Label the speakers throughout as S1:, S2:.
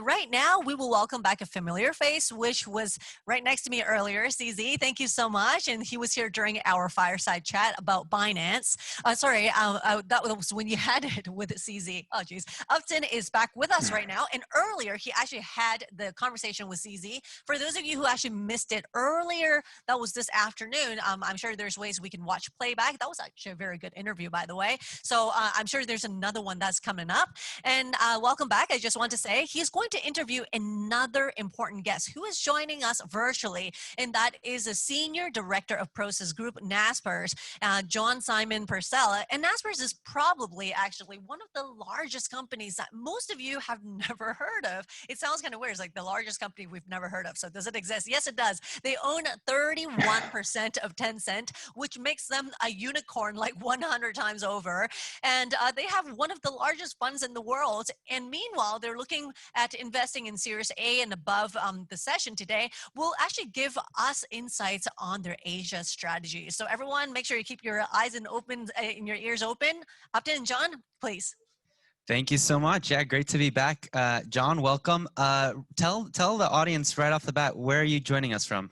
S1: right now, we will welcome back a familiar face, which was right next to me earlier, CZ. Thank you so much. And he was here during our fireside chat about Binance. That was when you had it with CZ. Oh, geez. Uptin is back with us right now. And earlier, he actually had the conversation with CZ. For those of you who actually missed it earlier, that was this afternoon. I'm sure there's ways we can watch playback. That was actually a very good interview, by the way. So I'm sure there's another one that's coming up. And welcome back. I just want to say he's going to interview another important guest who is joining us virtually, and that is a senior director of Prosus Group, Naspers, John-Simon Purcell. And Naspers is probably actually one of the largest companies that most of you have never heard of. It sounds kind of weird. It's like the largest company we've never heard of. So does it exist? Yes, it does. They own 31% of Tencent, which makes them a unicorn like 100 times over. And they have one of the largest funds in the world. And meanwhile, they're looking at investing in Series A and above. The session today will actually give us insights on their Asia strategy. So everyone, make sure you keep your eyes and your ears open. Uptin and John, please.
S2: Thank you so much. Yeah, great to be back. John, welcome. Tell the audience right off the bat, where are you joining us from?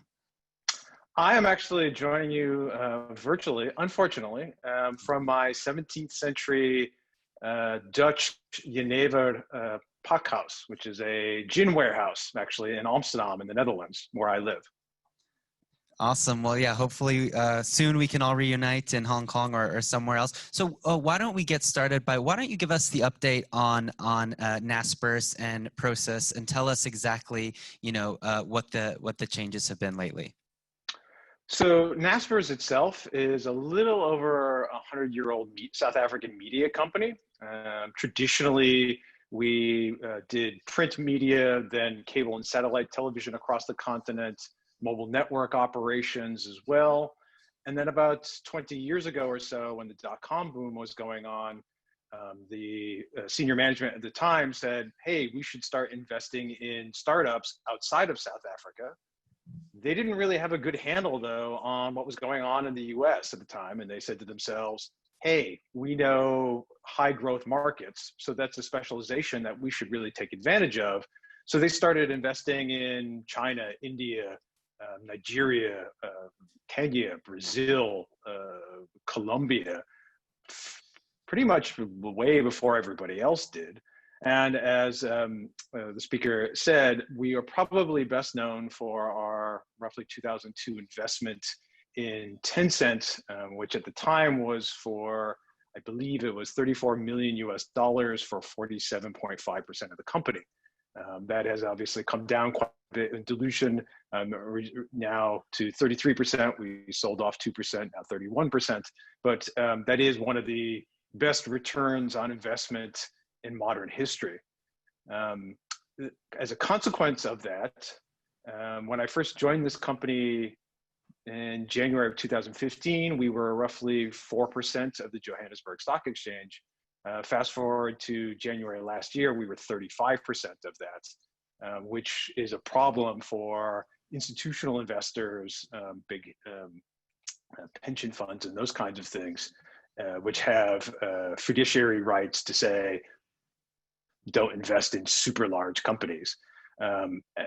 S3: I am actually joining you virtually, unfortunately, from my 17th century Dutch Jenever pakhuis, which is a gin warehouse actually in Amsterdam in the Netherlands, where I live.
S2: Awesome. Well, yeah, hopefully soon we can all reunite in Hong Kong or somewhere else. So why don't we get started by, why don't you give us the update on Naspers and Prosus and tell us exactly, what the changes have been lately.
S3: So Naspers itself is a little over a 100-year-old South African media company. Traditionally, we did print media, then cable and satellite television across the continent, mobile network operations as well. And then about 20 years ago or so, when the dot-com boom was going on, the senior management at the time said, hey, we should start investing in startups outside of South Africa. They didn't really have a good handle, though, on what was going on in the US at the time. And they said to themselves, hey, we know high growth markets, so that's a specialization that we should really take advantage of. So they started investing in China, India, Nigeria, Kenya, Brazil, Colombia, pretty much way before everybody else did. And as the speaker said, we are probably best known for our roughly 2002 investment in Tencent, which at the time was for, I believe it was $34 million US for 47.5% of the company. That has obviously come down quite a bit in dilution, now to 33%. We sold off 2%, now 31%. But that is one of the best returns on investment in modern history. As a consequence of that, when I first joined this company in January of 2015, we were roughly 4% of the Johannesburg Stock Exchange. Fast forward to January last year, we were 35% of that, which is a problem for institutional investors, big pension funds and those kinds of things, which have fiduciary rights to say, don't invest in super large companies.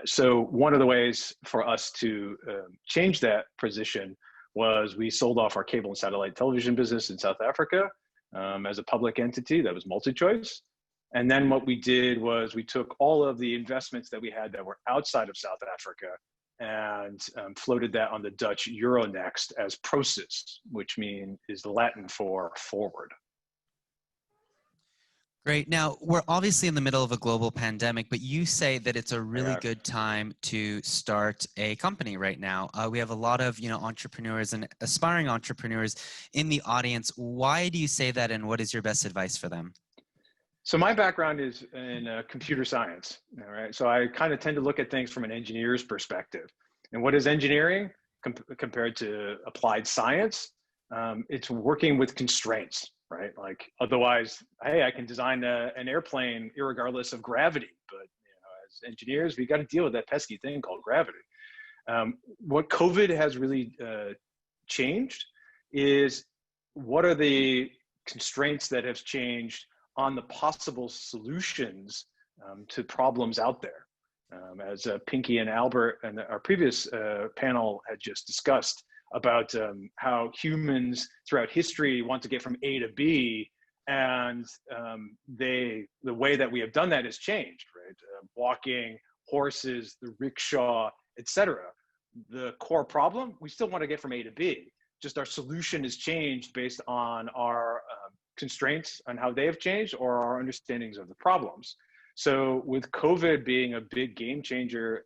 S3: So one of the ways for us to change that position was we sold off our cable and satellite television business in South Africa as a public entity that was MultiChoice. And then what we did was we took all of the investments that we had that were outside of South Africa and floated that on the Dutch Euronext as Prosus, which is Latin for forward.
S2: Great. Now, we're obviously in the middle of a global pandemic, but you say that it's a really good time to start a company right now. We have a lot of, entrepreneurs and aspiring entrepreneurs in the audience. Why do you say that, and what is your best advice for them?
S3: So my background is in computer science, all right? So I kind of tend to look at things from an engineer's perspective. And what is engineering compared to applied science? It's working with constraints. Right? Like otherwise, hey, I can design an airplane irregardless of gravity, but as engineers, we got to deal with that pesky thing called gravity. What COVID has really changed is what are the constraints that have changed on the possible solutions to problems out there. As Pinky and Albert and our previous panel had just discussed about how humans throughout history want to get from A to B, and the way that we have done that has changed, right? Walking, horses, the rickshaw, etc. The core problem, we still want to get from A to B. Just our solution has changed based on our constraints on how they have changed or our understandings of the problems. So with COVID being a big game changer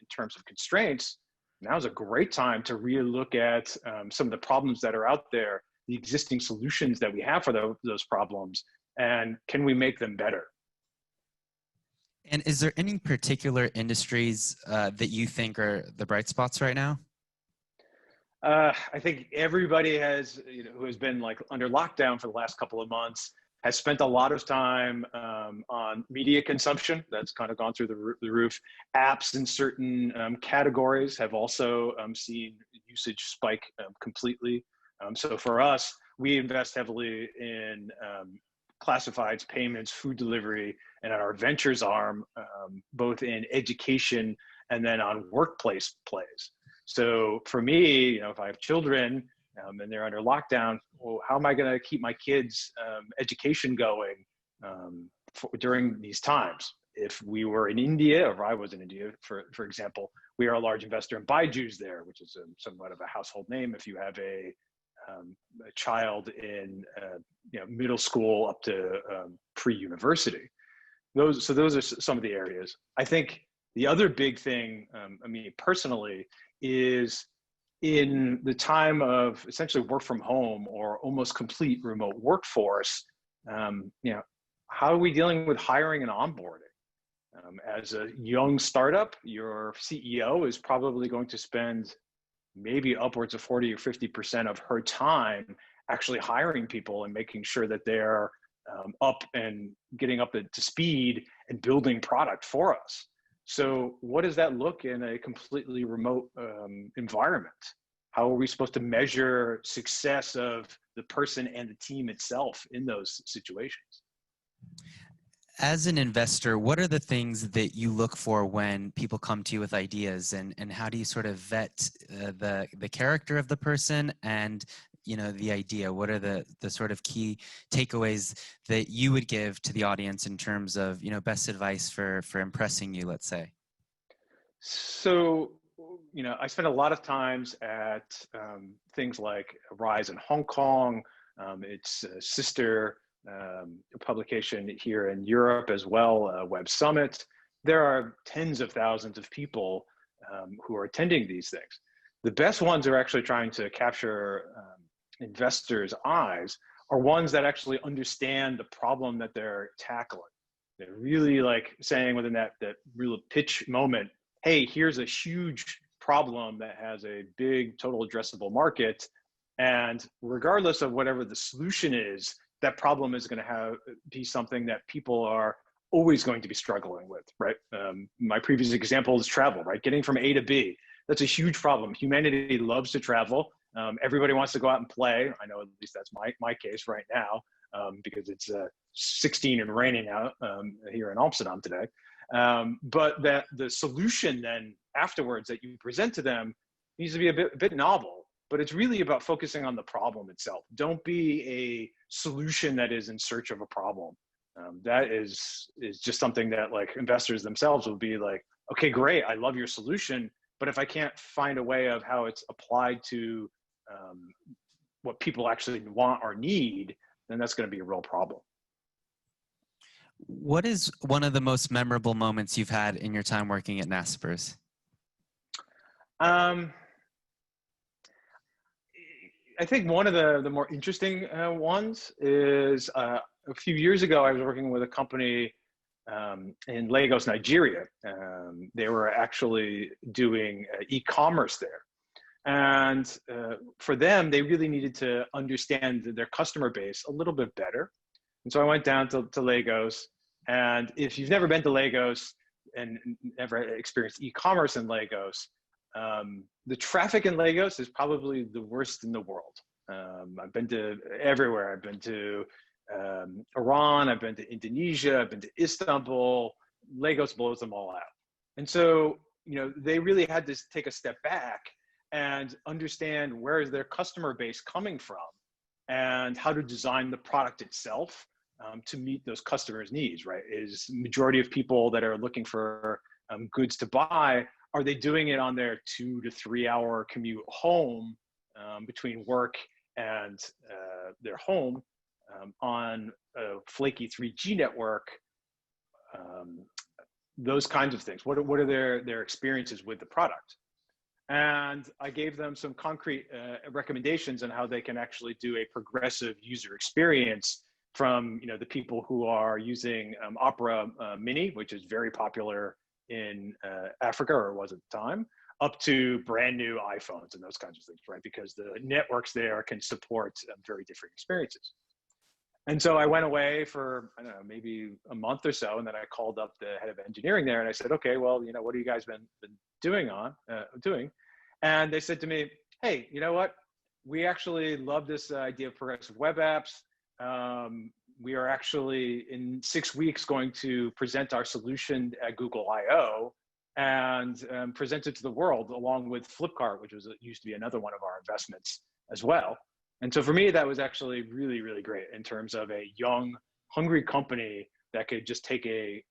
S3: in terms of constraints, now is a great time to really look at some of the problems that are out there, the existing solutions that we have for those problems, and can we make them better?
S2: And is there any particular industries that you think are the bright spots right now?
S3: I think everybody has, who has been like under lockdown for the last couple of months, has spent a lot of time on media consumption. That's kind of gone through the roof. Apps in certain categories have also seen usage spike completely. So for us, we invest heavily in classifieds, payments, food delivery, and our ventures arm, both in education and then on workplace plays. So for me, if I have children and they're under lockdown, well, how am I going to keep my kids' education going during these times? If we were in India, or I was in India, for example, we are a large investor in Byju's there, which is somewhat of a household name if you have a child in middle school up to pre-university. Those are some of the areas. I think the other big thing, personally, is in the time of essentially work from home or almost complete remote workforce, how are we dealing with hiring and onboarding? As a young startup, your CEO is probably going to spend maybe upwards of 40 or 50% of her time actually hiring people and making sure that they're up and getting up to speed and building product for us. So what does that look in a completely remote environment? How are we supposed to measure success of the person and the team itself in those situations?
S2: As an investor, what are the things that you look for when people come to you with ideas, and how do you sort of vet the character of the person and the idea? What are the sort of key takeaways that you would give to the audience in terms of best advice for impressing you, let's say?
S3: So I spent a lot of times at things like Rise in Hong Kong, its sister publication here in Europe as well, Web Summit. There are tens of thousands of people who are attending these things. The best ones are actually trying to capture investors' eyes are ones that actually understand the problem that they're tackling. They're really like saying within that real pitch moment, hey, here's a huge problem that has a big total addressable market. And regardless of whatever the solution is, that problem is going to be something that people are always going to be struggling with, right? My previous example is travel, right? Getting from A to B. That's a huge problem. Humanity loves to travel. Everybody wants to go out and play. I know at least that's my case right now, because it's 16 and raining out here in Amsterdam today. But that the solution then afterwards that you present to them needs to be a bit novel. But it's really about focusing on the problem itself. Don't be a solution that is in search of a problem. That is just something that like investors themselves will be like, okay, great, I love your solution, but if I can't find a way of how it's applied to what people actually want or need, then that's going to be a real problem.
S2: What is one of the most memorable moments you've had in your time working at Naspers?
S3: I think one of the more interesting ones is a few years ago, I was working with a company in Lagos, Nigeria. They were actually doing e-commerce there. And for them, they really needed to understand their customer base a little bit better. And so I went down to Lagos. And if you've never been to Lagos and never experienced e-commerce in Lagos, the traffic in Lagos is probably the worst in the world. I've been to everywhere. I've been to Iran, I've been to Indonesia, I've been to Istanbul, Lagos blows them all out. And so, they really had to take a step back and understand where is their customer base coming from and how to design the product itself to meet those customers' needs, right? Is majority of people that are looking for goods to buy, are they doing it on their 2 to 3 hour commute home between work and their home on a flaky 3G network? Those kinds of things. What are their experiences with the product? And I gave them some concrete recommendations on how they can actually do a progressive user experience from the people who are using Opera Mini, which is very popular in Africa, or was at the time, up to brand new iPhones and those kinds of things, right? Because the networks there can support very different experiences. And so I went away for, I don't know, maybe a month or so, and then I called up the head of engineering there, and I said, okay, well, what have you guys been doing? And they said to me, hey, you know what? We actually love this idea of progressive web apps. We are actually in 6 weeks going to present our solution at Google I/O and present it to the world along with Flipkart, which used to be another one of our investments as well. And so for me, that was actually really, really great in terms of a young, hungry company that could just take a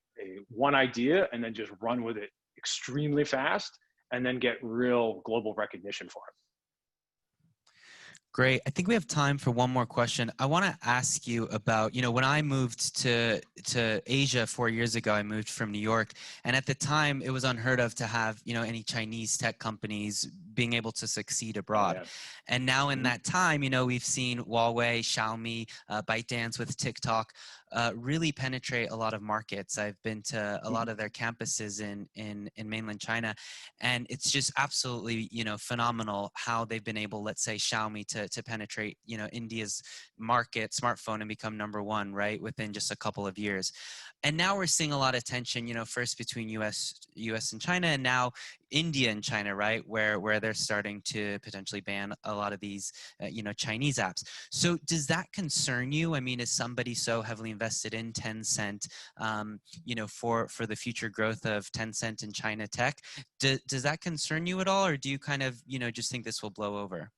S3: one idea and then just run with it extremely fast and then get real global recognition for it.
S2: Great. I think we have time for one more question. I want to ask you about, when I moved to Asia 4 years ago, I moved from New York. And at the time, it was unheard of to have, any Chinese tech companies being able to succeed abroad.
S3: Yeah.
S2: And now in that time, we've seen Huawei, Xiaomi, ByteDance with TikTok really penetrate a lot of markets. I've been to a lot of their campuses in mainland China, and it's just absolutely, phenomenal how they've been able, let's say Xiaomi, to penetrate, India's market, smartphone, and become #1, right, within just a couple of years. And now we're seeing a lot of tension, first between US and China, and now India and China, right, where they're starting to potentially ban a lot of these, Chinese apps. So does that concern you? I mean, is somebody so heavily invested in Tencent, for the future growth of Tencent in China tech? Does that concern you at all, or do you kind of, just think this will blow over?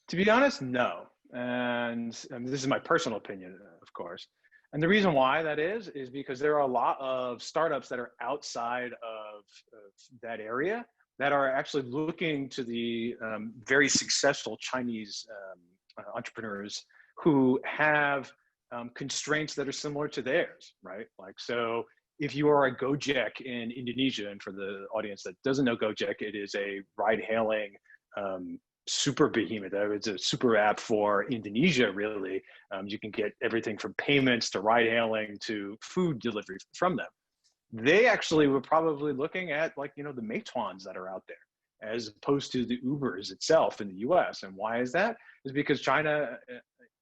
S3: To be honest, no. And this is my personal opinion, of course. And the reason why that is because there are a lot of startups that are outside of that area that are actually looking to the very successful Chinese entrepreneurs who have constraints that are similar to theirs, right? Like, so if you are a Gojek in Indonesia, and for the audience that doesn't know Gojek, it is a ride-hailing super behemoth. It's a super app for Indonesia, really. You can get everything from payments to ride-hailing to food delivery from them. They actually were probably looking at, like, the Meituans that are out there, as opposed to the Ubers itself in the US. And why is that? Is because China,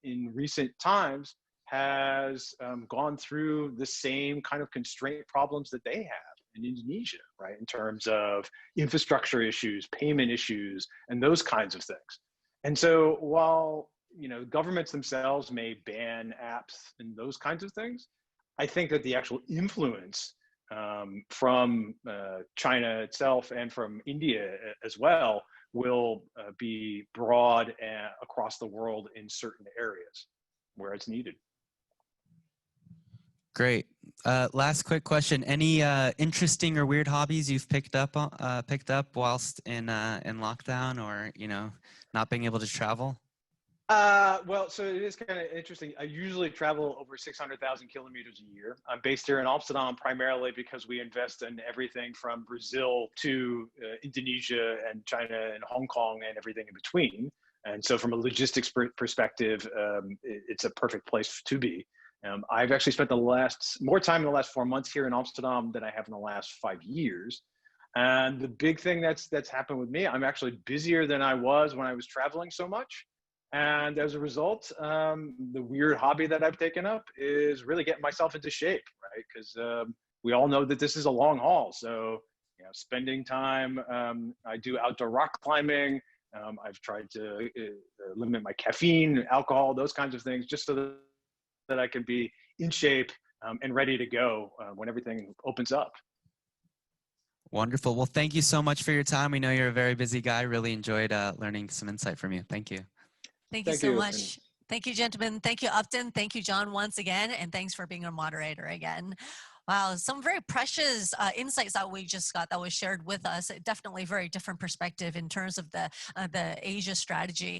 S3: in recent times, has gone through the same kind of constraint problems that they have in Indonesia, right? In terms of infrastructure issues, payment issues, and those kinds of things. And so while, governments themselves may ban apps and those kinds of things, I think that the actual influence from China itself and from India as well will be broad across the world in certain areas where it's needed.
S2: Great. Last quick question. Any interesting or weird hobbies you've picked up whilst in lockdown, or not being able to travel?
S3: Well, so it is kind of interesting. I usually travel over 600,000 kilometers a year. I'm based here in Amsterdam primarily because we invest in everything from Brazil to Indonesia and China and Hong Kong and everything in between. And so from a logistics perspective, it's a perfect place to be. I've actually spent more time in the last 4 months here in Amsterdam than I have in the last 5 years. And the big thing that's happened with me, I'm actually busier than I was when I was traveling so much. And as a result, the weird hobby that I've taken up is really getting myself into shape, right? Because we all know that this is a long haul. So, spending time, I do outdoor rock climbing. I've tried to limit my caffeine, alcohol, those kinds of things, just so that I can be in shape and ready to go when everything opens up.
S2: Wonderful. Well, thank you so much for your time. We know you're a very busy guy. Really enjoyed learning some insight from you. Thank you.
S1: Thank you so much. Thank you, gentlemen. Thank you, Uptin. Thank you, John, once again. And thanks for being a moderator again. Wow, some very precious insights that we just got that was shared with us. Definitely very different perspective in terms of the Asia strategy.